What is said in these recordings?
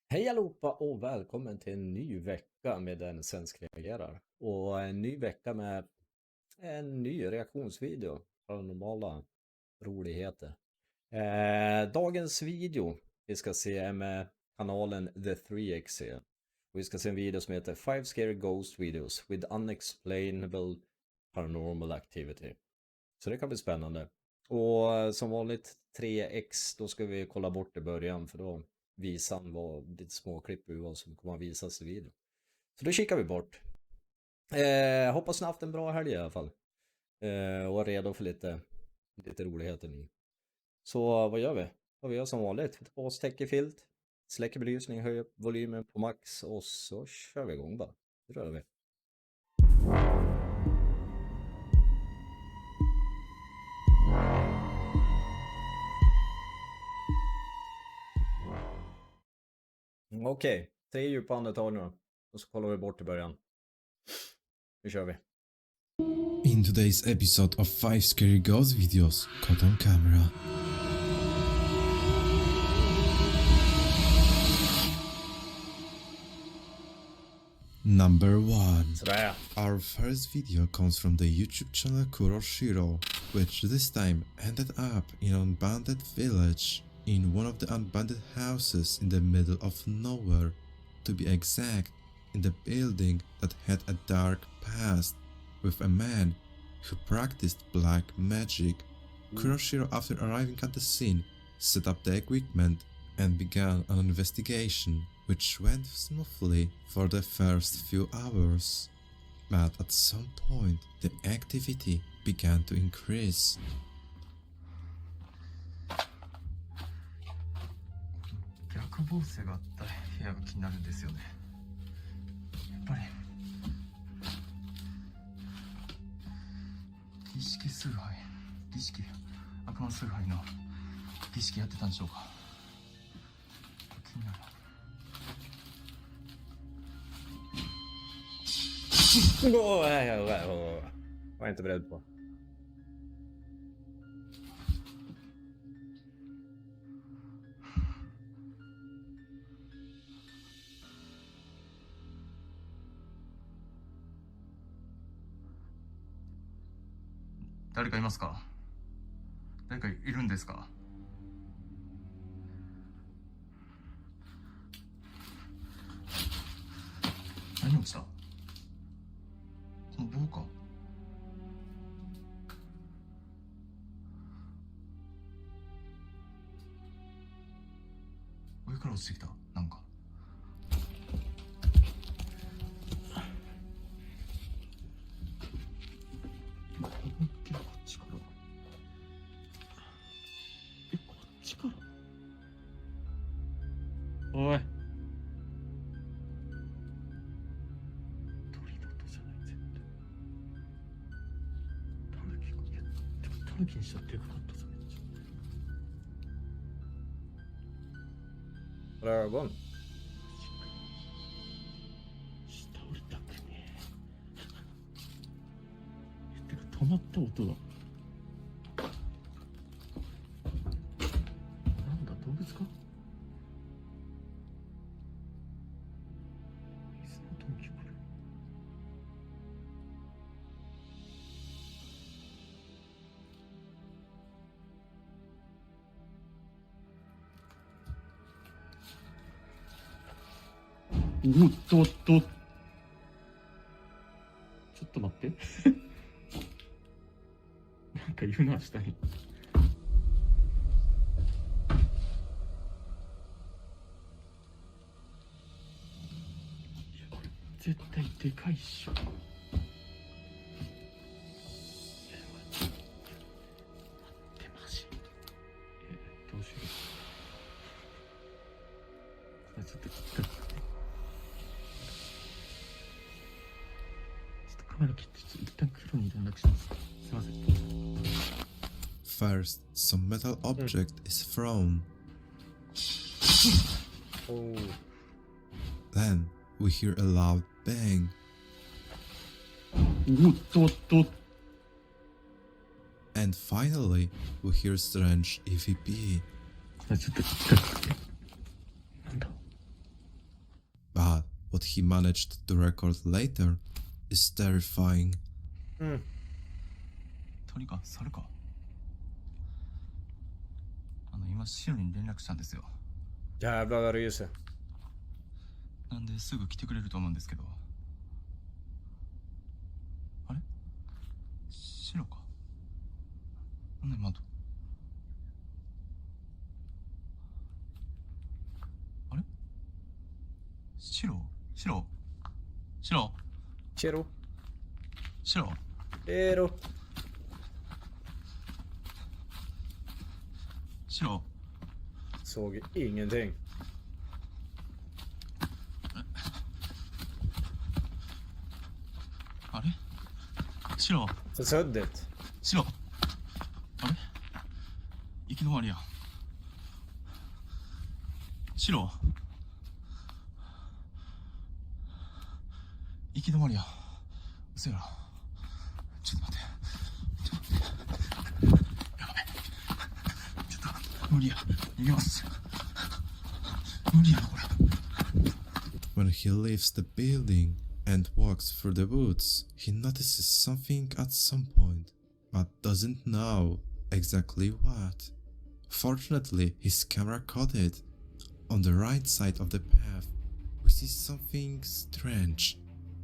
Hej allihopa och välkommen till en ny vecka med en svensk reagerar. Och en ny vecka med en ny reaktionsvideo. Paranormala roligheter. Dagens video vi ska se är med kanalen The 3XC. Och vi ska se en video som heter 5 Scary Ghost Videos with Unexplainable Paranormal Activity. Så det kan bli spännande. Och som vanligt 3X, då ska vi kolla bort i början för då visan var lite småklipp ur vad som kommer att visas i videon. Så då kikar vi bort. Hoppas ni haft en bra helg i alla fall. Och är redo för lite roligheter nu. Så vad gör vi? Vad vi gör som vanligt. Vi tar på oss täckefilt, släcker belysning, höjer volymen på max och så kör vi igång bara. Det rör vi. Okej, 3 djupa andetag nu. Och så kollar vi bort i början. Nu kör vi. In today's episode of 5 Scary Ghost Videos, caught on camera. Number 1. Sådär. Our first video comes from the YouTube channel Kuroshiro, which this time ended up in an abandoned village, in one of the abandoned houses in the middle of nowhere. To be exact, in the building that had a dark past, with a man who practiced black magic. Kuroshiro, after arriving at the scene, set up the equipment and began an investigation, which went smoothly for the first few hours. But at some point, the activity began to increase. 逆防性があった部屋が気になるんですよね。やっぱり儀式崇拝、悪魔崇拝の儀式やってたんでしょうか。気になるな。Var inte beredd på. 誰かいますか？誰かいるんですか？何落ちた？この棒か？上から落ちてきた。なんかこっちから。こっちから。おい。鳥の音じゃない、絶対。タヌキか。いや、タヌキにしたらでかかったぞ、めっちゃ。 Ögon. 下降りたくねえ。てか止まった音だ。なんだ、動物か？水の音も聞こえる。おっとっと。ちょっと待って。なんかいるな、下に。いや、これ絶対でかいっしょ。いや、待って、マジ。どうしよう。これちょっと聞きたくて。カメラ切って一旦黒に連絡します。すいません。 First, some metal object is thrown. Oh. Then, we hear a loud bang. おっとっと。 And finally, we hear strange EVP. これちょっと聞きたくて。なんだ。what he managed to record later is terrifying. 鳥か猿か。今シロに連絡したんですよ。 Jävlar vad ryser. なんですぐ来てくれると思うんですけど。あれシロか。なんだ今のと。あれシロシロシロ Chero. シロ Chero. シロ Såg ingenting. あれシロ Så suddigt. シロあれ行き止まりや。シロ行き止まりや。嘘やろ。ちょっと待って。やばい。ちょっと無理や。逃げます。無理やなこれ。 When he leaves the building and walks through the woods, he notices something at some point, but doesn't know exactly what. Fortunately, his camera caught it. On the right side of the path, we see something strange.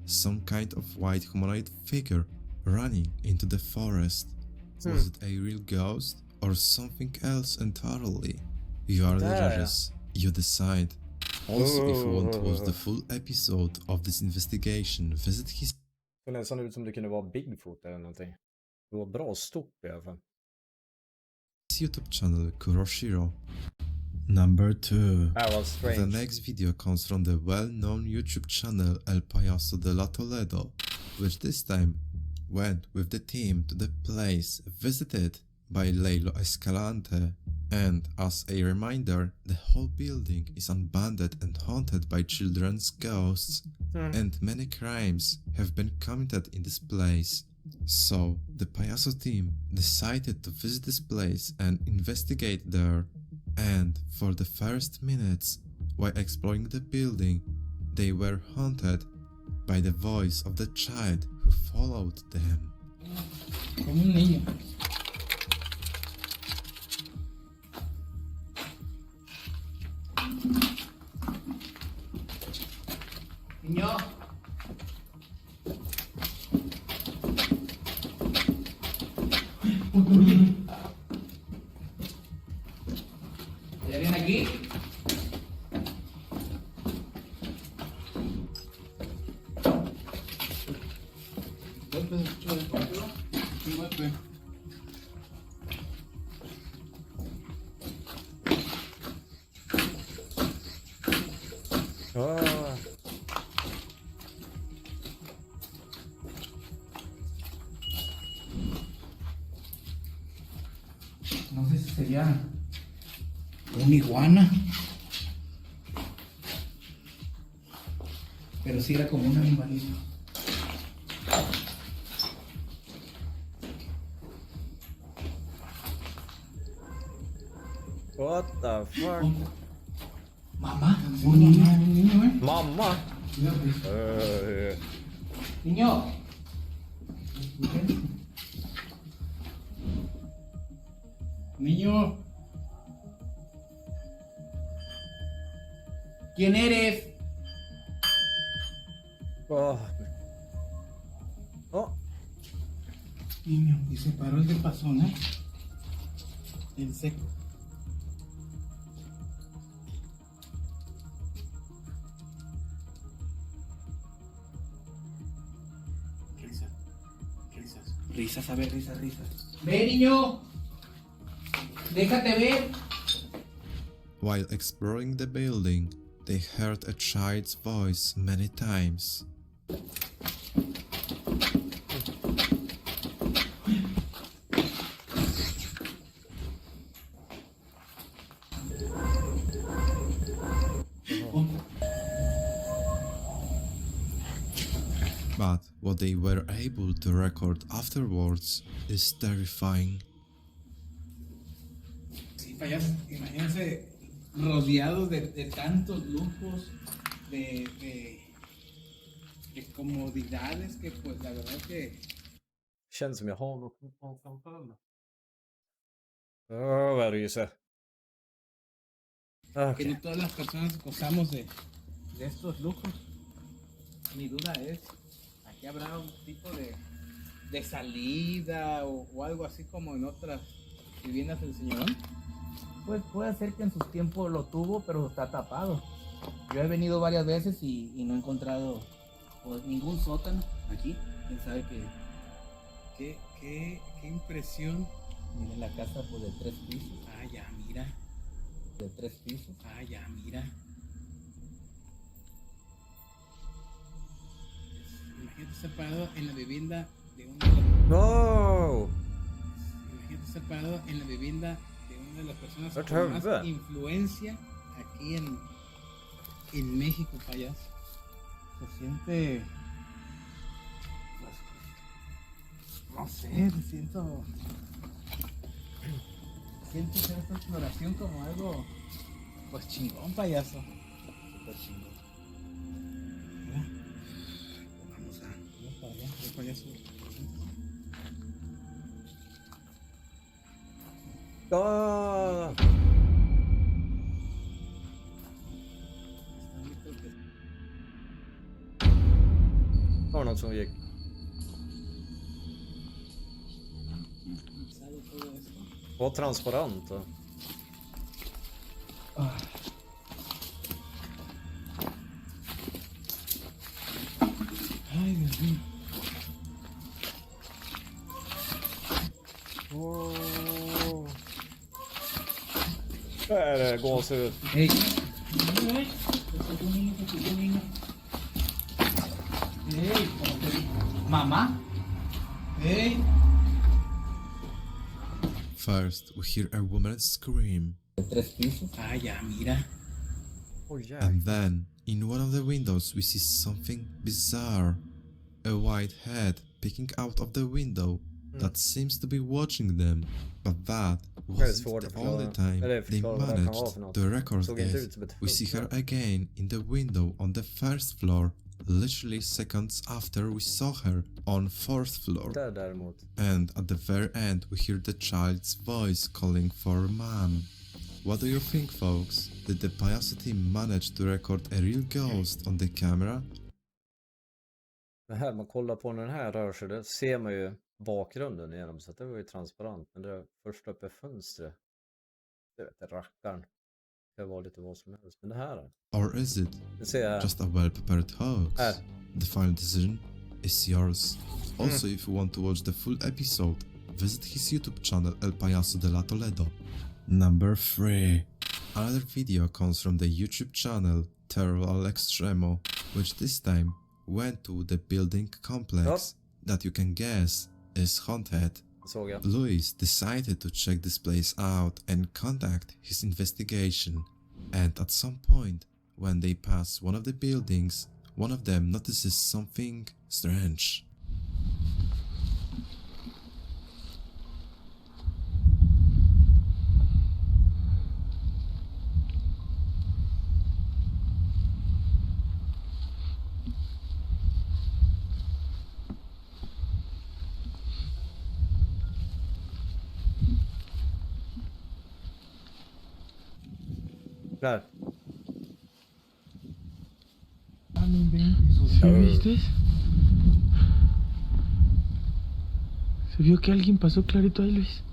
Some kind of white humanoid figure running into the forest. Was it a real ghost or something else entirely? You are the judges. You decide. Also, if you want to watch the full episode of this investigation, visit his Det nästan ut som det kunde vara Bigfoot eller någonting. Det var bra stort i alla fall. YouTube channel Kuroshiro. Number 2. That was strange. The next video comes from the well-known YouTube channel El Payaso de la Toledo, which this time went with the team to the place visited by Leilo Escalante. And as a reminder, the whole building is abandoned and haunted by children's ghosts, and many crimes have been committed in this place. So, the Payaso team decided to visit this place and investigate there. And for the first minutes, while exploring the building, they were haunted by the voice of the child who followed them. Como un niño. Niño. ¿Ya viene aquí? Golpe. Ah. No sé si sería una iguana, pero sí era como un animalito. What the fuck? Mamá, un niño, Mamma! Niño. Niño. ¿Quién eres? Oh. Oh. Niño, y se paró el de pasón, ¿eh? En seco. Risas, a ver, risas. ¡Ve, niño! ¡Déjate ver! While exploring the building, they heard a child's voice many times. But what they were able to record afterwards is terrifying. Sí, payaso, imagínense rodeados de tantos lujos, de comodidades que pues la verdad que Känns som jag har något framför mig. Åh, vad ryser. que Okej. no todas las personas gozamos de estos lujos. Mi duda es, ¿aquí habrá un tipo de salida o algo así como en otras viviendas del señorón? Pues puede ser que en sus tiempos lo tuvo, pero está tapado. Yo he venido varias veces y no he encontrado pues, ningún sótano aquí. Quién sabe Qué impresión. miren la casa pues, de 3 pisos. Ah, ya, mira. De 3 pisos. Ah, ya, mira. Imagínate estar parado en la vivienda de una de las... No! Imagínate estar parado en la vivienda de una de las personas Vart con más huvud? influencia aquí en México, payaso. Se siente... pues, no sé, siento hacer esta exploración como algo pues chingón, payaso. Súper chingón. Mira, vamos para allá, el payaso. Ah! Det var något som gick. Sale todo esto. Var transparent då. Ay, Dios mío. Åh. Där är det gåshud. Hey. Hey, Mamá. hey. First, we hear a woman scream, De 3 pisos. Ah, ya, mira. Oj, jävlar. and then, in one of the windows, we see something bizarre. A white head peeking out of the window that seems to be watching them, but that wasn't svårt the att only förklara. time Eller they förklara vad det kan vara för managed något. to record Såg inte it. ut som ett We see her hus. again in the window on the first floor, literally seconds after we saw her on 4th floor. Där däremot. And at the very end, we hear the child's voice calling for mom. What do you think, folks? Did the Payaso team manage to record a real ghost on the camera? Det här, man kollar på när den här rör sig, då ser man ju bakgrunden igenom, så att det var ju transparent. Men det första uppe fönstret, det vet jag, rackaren. Det var lite vad som helst. Men det här då? Or is it Det ser jag. just a well-prepared hoax? The final decision is yours. Also, if you want to watch the full episode, visit his YouTube channel El Payaso de la Toledo. Number 3. Another video comes from the YouTube channel Terror al Extremo, which this time went to the building complex that you can guess is haunted. Såg jag. Luis decided to check this place out and conduct his investigation, and at some point, when they pass one of the buildings, one of them notices something strange. Där. Ah, no inventes, o sea, ¿viste? Se vio que alguien pasó clarito ahí, Luis.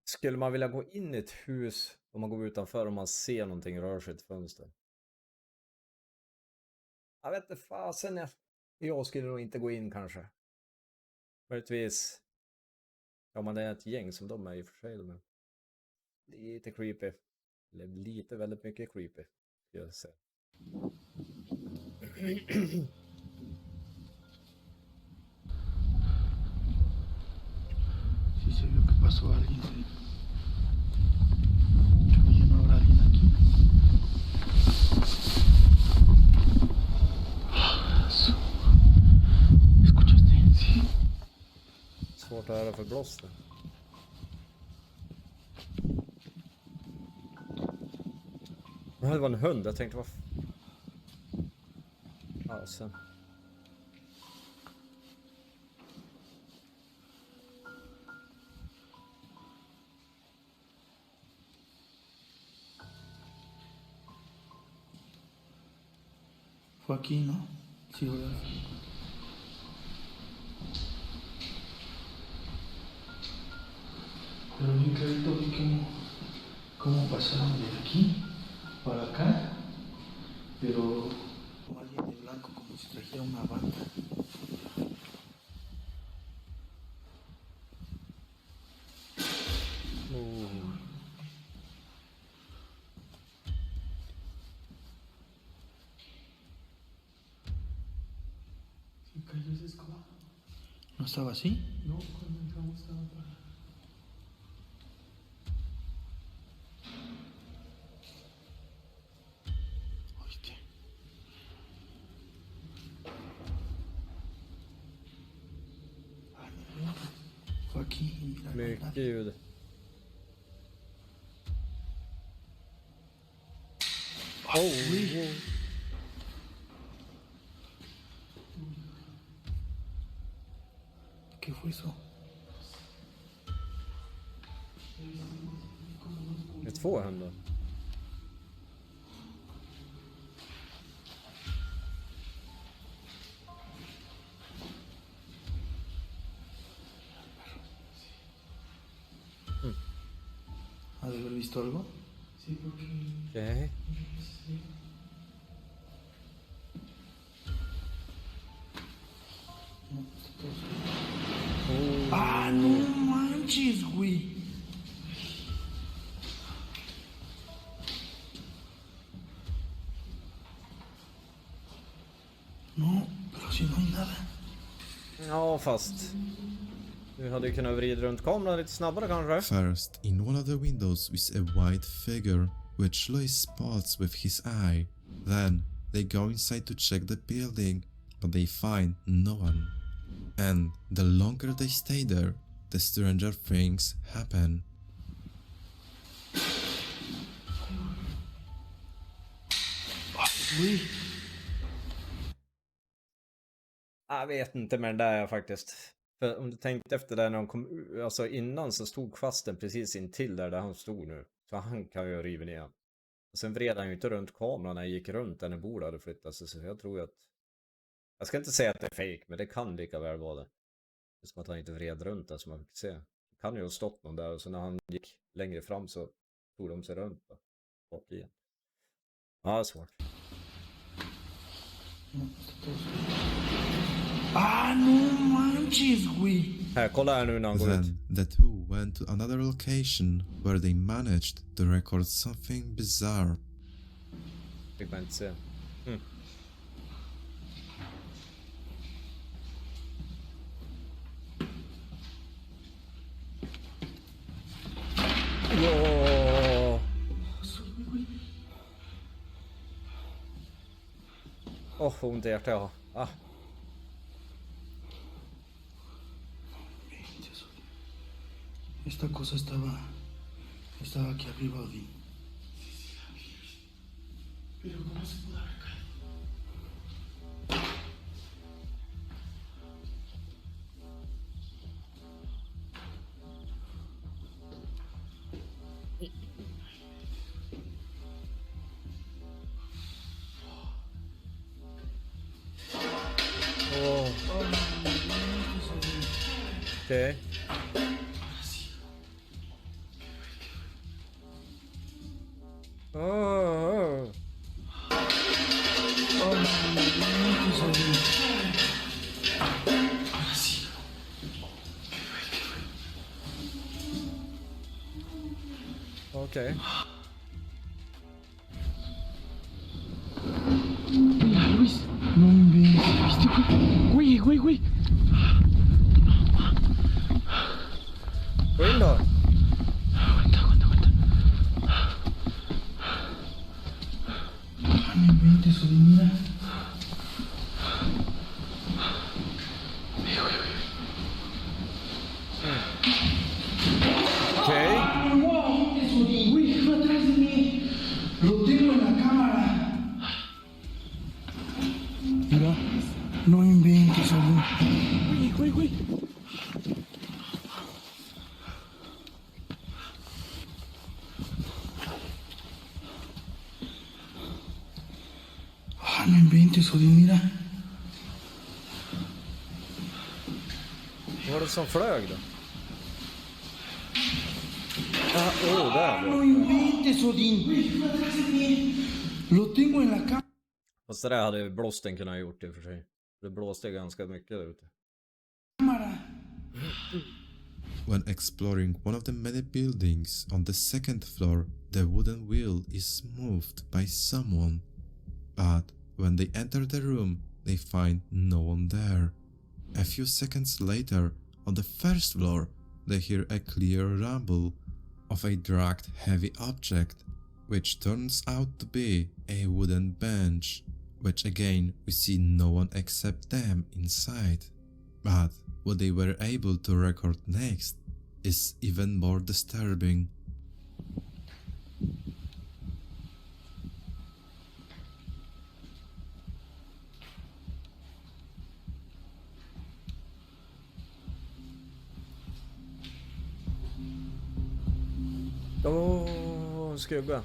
Skulle man vilja gå in i ett hus om man går utanför och man ser någonting röra sig i ett fönster? Jag vet inte fasen, jag skulle nog inte gå in kanske. Möjligtvis. Ja, man är ett gäng som de är i och för sig. De är lite creepy. Eller lite väldigt mycket creepy. Ska jag säga. Sí se vio que pasó alguien, sí. Creo que ya no habrá alguien aquí. ¿Escuchaste? Sí. Svårt att höra för blåsten. Ja, det var en hund. Jag tänkte vad... Alltså. Fue aquí, ¿no? Sí, ¿verdad? Pero bien clarito vi cómo pasaron de aquí para acá, pero como alguien de blanco, como si trajera una banda. ¿Se cayó esa escoba? ¿No estaba así? No, cuando entramos estaba para... Oíste. Ah, no. Fue aquí, mira. Mycket ljud. Oh. ¿Qué fue eso? Det är 2 händer. ¿Ha de haber visto algo? Sí, porque... Okej. ¡Ah, no manches, güey! No, pero si no hay nada. Ja, fast... Du hade ju kunnat vrida runt kameran lite snabbare kanske. First, in one of the windows is a white figure which lays spots with his eye. Then, they go inside to check the building, but they find no one. And the longer they stay there, the stranger things happen. Güey. Jag vet inte med den där faktiskt. För om du tänkte efter där när de kom ut, alltså innan så stod kvasten precis intill där han stod nu. Så han kan ju riva ner. Och sen vred han ju inte runt kameran när han gick runt där när bordet hade flyttat sig. Så jag tror att... Jag ska inte säga att det är fake, men det kan lika väl vara det. Det är som att han inte vred runt där som man fick se. Det kan ju ha stått någon där och så när han gick längre fram så tog de sig runt då. Bort igen. Ja, det är svårt. ¡Ah, no manches, güey! Här, kolla här nu när han går ut. Then, the two went to another location where they managed to record something bizarre. Fick man inte se. Ja. Ont i hjärtat jag har. Esta cosa estaba aquí arriba, Odín. Pero ¿cómo se pudo haber caído? Okej. Okej. Mira, Luis, no inventes, ¿viste? Güey. Gå in då. Aguanta. No inventes, Odín, mira. Okej. No inventes, Odín, güey, fue atrás de mí. Lo tengo en la cara. Ah, no inventes, Odin, mira. Vad var det som flög då? Ah, där No var. inventes, Odin. Lo tengo en la cama. Fast det där hade ju blåsten kunnat ha gjort i och för sig. Det blåste ganska mycket där ute. When exploring one of the many buildings on the second floor, the wooden wheel is moved by someone. But when they enter the room, they find no one there. A few seconds later, on the first floor, they hear a clear rumble of a dragged heavy object, which turns out to be a wooden bench, which again we see no one except them inside. But what they were able to record next is even more disturbing. Skugga.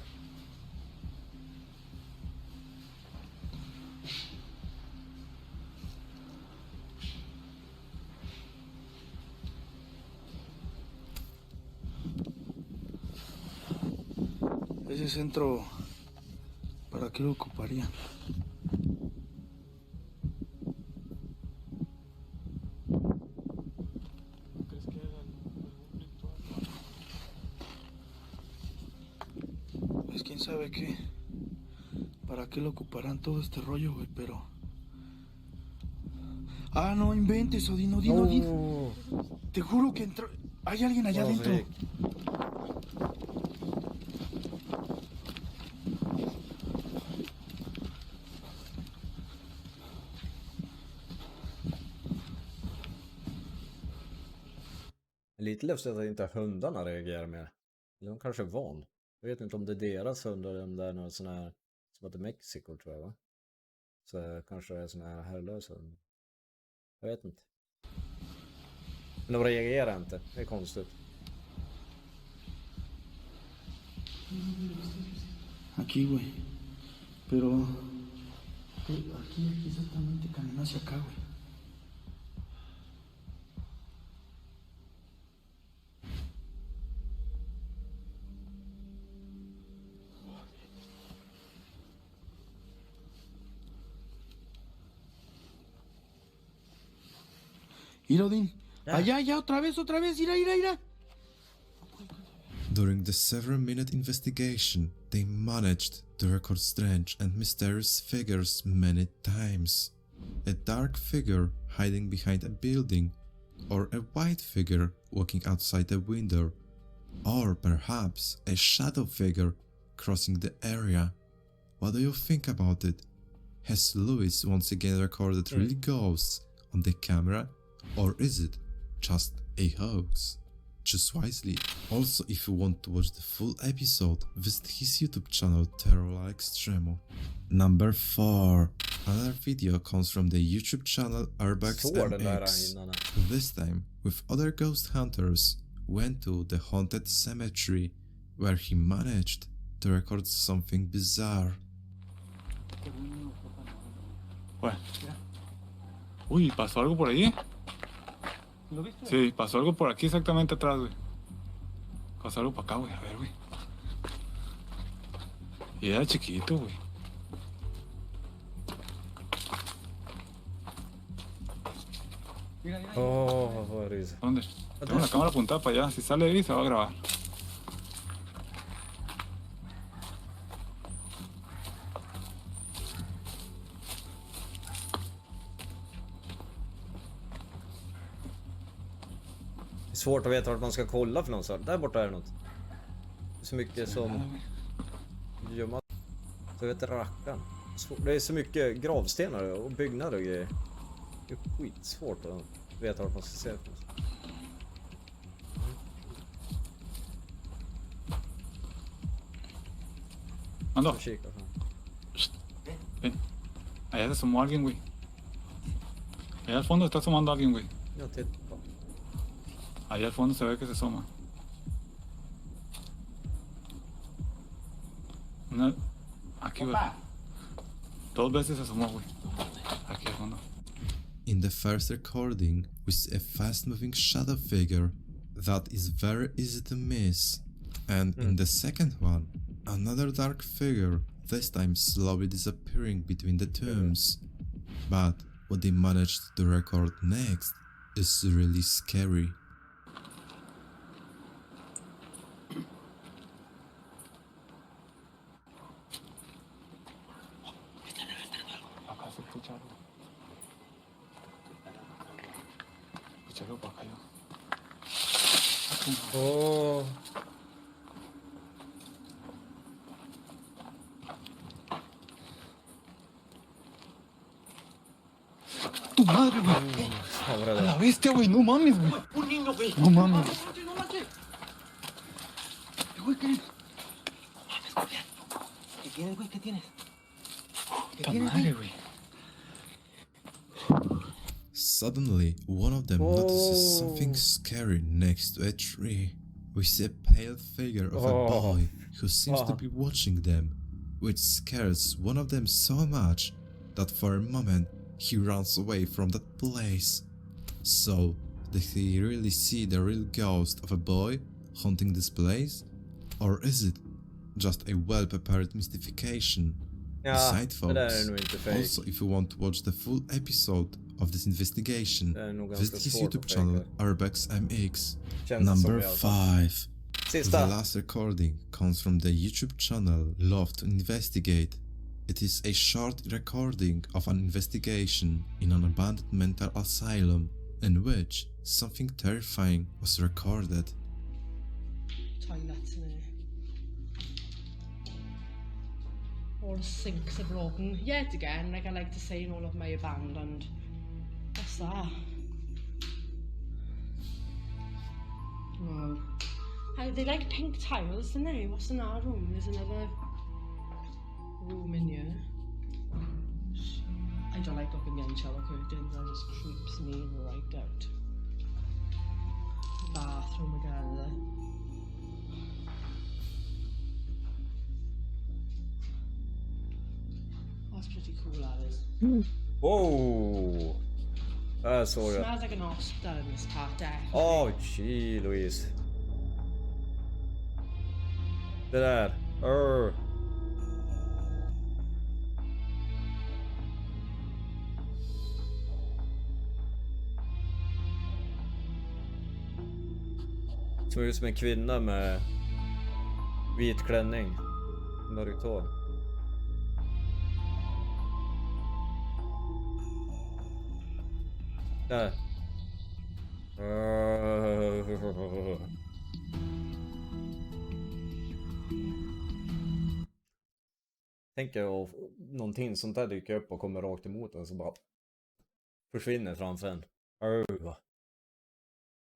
Ese centro, ¿para qué lo ocuparía? ¿Crees que hagan algún ritual? Pues quién sabe qué, para qué lo ocuparán todo este rollo, güey, pero... Ah, no inventes, Odin, Odin, Odin. Te juro que entró... Hay alguien allá adentro. Rick. Lite lustigt att inte hundarna reagerar mer. Eller de kanske är van. Jag vet inte om det är deras hundar eller om det är någon sån här som heter Mexiko, tror jag, va? Så kanske det är sån här herrlösa hundar. Jag vet inte. Men de reagerar inte. Det är konstigt. Aquí, güey. Pero... Aquí exactamente camina hacia acá, güey. Mira, Odin. Allá, allá, otra vez, ira, ira, ira. During the several-minute investigation, they managed to record strange and mysterious figures many times. A dark figure hiding behind a building, or a white figure walking outside a window, or perhaps a shadow figure crossing the area. What do you think about it? Has Lewis once again recorded really ghosts on the camera, or is it just a hoax? Choose wisely. Also, if you want to watch the full episode, visit his YouTube channel Paranormala Extremo. Number 4. Another video comes from the YouTube channel Urbex MX. This time, with other ghost hunters, went to the haunted cemetery, where he managed to record something bizarre. Uy, ¿pasó algo por ahí? ¿Lo viste? Sí, pasó algo por aquí exactamente atrás, güey. Pasó algo para acá, güey. A ver, güey. Y era chiquito, güey. Mira, mira. Åh, vad är det? ¿Dónde? Tengo la cámara apuntada para allá. Si sale ahí, se va a grabar. Det är svårt att veta vart man ska kolla för någonstans. Där borta är det något. Det är så mycket som gömma. Så vet rackarn. Det är så mycket gravstenar och byggnader och grejer. Det är skitsvårt att veta vart man ska se för någonstans. Ando. Kika fram. Ven. Allá se asomó alguien, güey. Allá al fondo está asomando alguien, güey. Ja, titta. Allá al fondo se ve que se asoma. Aquí, güey. Dos veces se asomó, güey. Aquí al fondo. In the first recording, we see a fast-moving shadow figure that is very easy to miss. And in the second one, another dark figure, this time slowly disappearing between the tombs. But what they managed to record next is really scary. Acá se escucha algo. Escucha algo para acá yo. Oh. ¡Tu madre, güey! ¡A la bestia, güey! ¡No mames, güey! Un niño, güey. ¡No mames! No manches. Güey, ¿qué? ¿Qué tienes, güey? ¿Qué tienes? ¡Ta madre, güey! Suddenly, one of them notices something scary next to a tree. We see a pale figure of a boy who seems to be watching them, which scares one of them so much that for a moment he runs away from that place. So, did he really see the real ghost of a boy haunting this place? Or is it just a well-prepared mystification? Decide, det där är folks. nog inte fake. Also, if you want to watch the full episode of this investigation, Det är nog ganska visit his svårt YouTube att channel fejka. Urbex MX. Känns Number som i alla fall. 5. Sista. The last recording comes from the YouTube channel Love to Investigate. It is a short recording of an investigation in an abandoned mental asylum in which something terrifying was recorded. Toilets all the sinks are broken yet again, like I like to say in all of my abandoned. What's that? Oh. They like pink tiles, don't they? What's in our room? There's another room in here. I don't like looking behind shower curtains, that just creeps me right out. Bathroom again there. That's pretty cool, that is. Wow! Där såg jag. Smells like an hospital in this part there. Åh, gee Louise. Det där. Såg ut som en kvinna med vit klänning. Mörkt hår. Där. Tänker jag någonting sånt där dyker upp och kommer rakt emot en så bara försvinner framför en.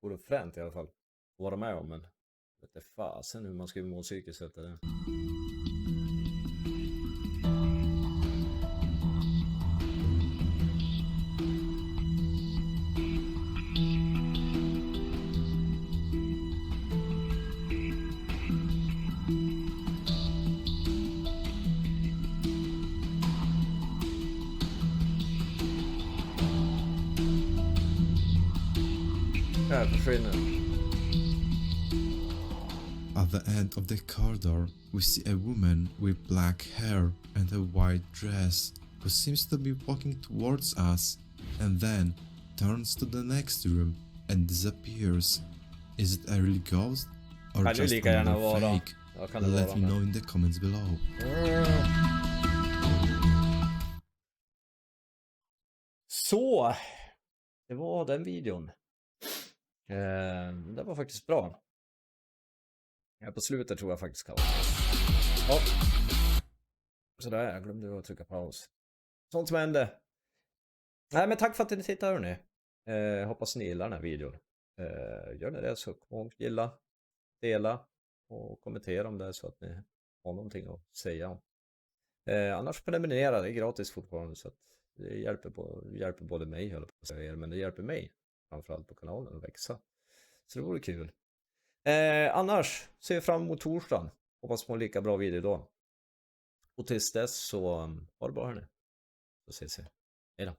Vore fränt i alla fall att vara med om, men vet inte fasen hur man ska må psykiskt efter det. Där försvinner. At the end of the corridor, we see a woman with black hair and a white dress who seems to be walking towards us and then turns to the next room and disappears. Is it a real ghost or Kan ju just lika gärna another vara. fake? Ja, kan det Let vara me med. know in the comments below. Så, det var den videon. Det var faktiskt bra. På slutet tror jag faktiskt kan vara. Ja. Sådär, jag glömde att trycka paus. Sånt som hände. Nej, men tack för att ni tittade, hörni. Hoppas ni gillar den här videon. Gör ni det så kom ihåg gilla, dela och kommentera om det är så att ni har någonting att säga. Annars prenumerera, det är gratis fortfarande, så att det hjälper både mig, höll jag på att säga, men det hjälper mig framförallt på kanalen att växa. Så det vore kul. Annars ser jag fram emot torsdagen. Hoppas på en lika bra video då. Och tills dess så ha det bra hörni. Så ses vi. Hej då.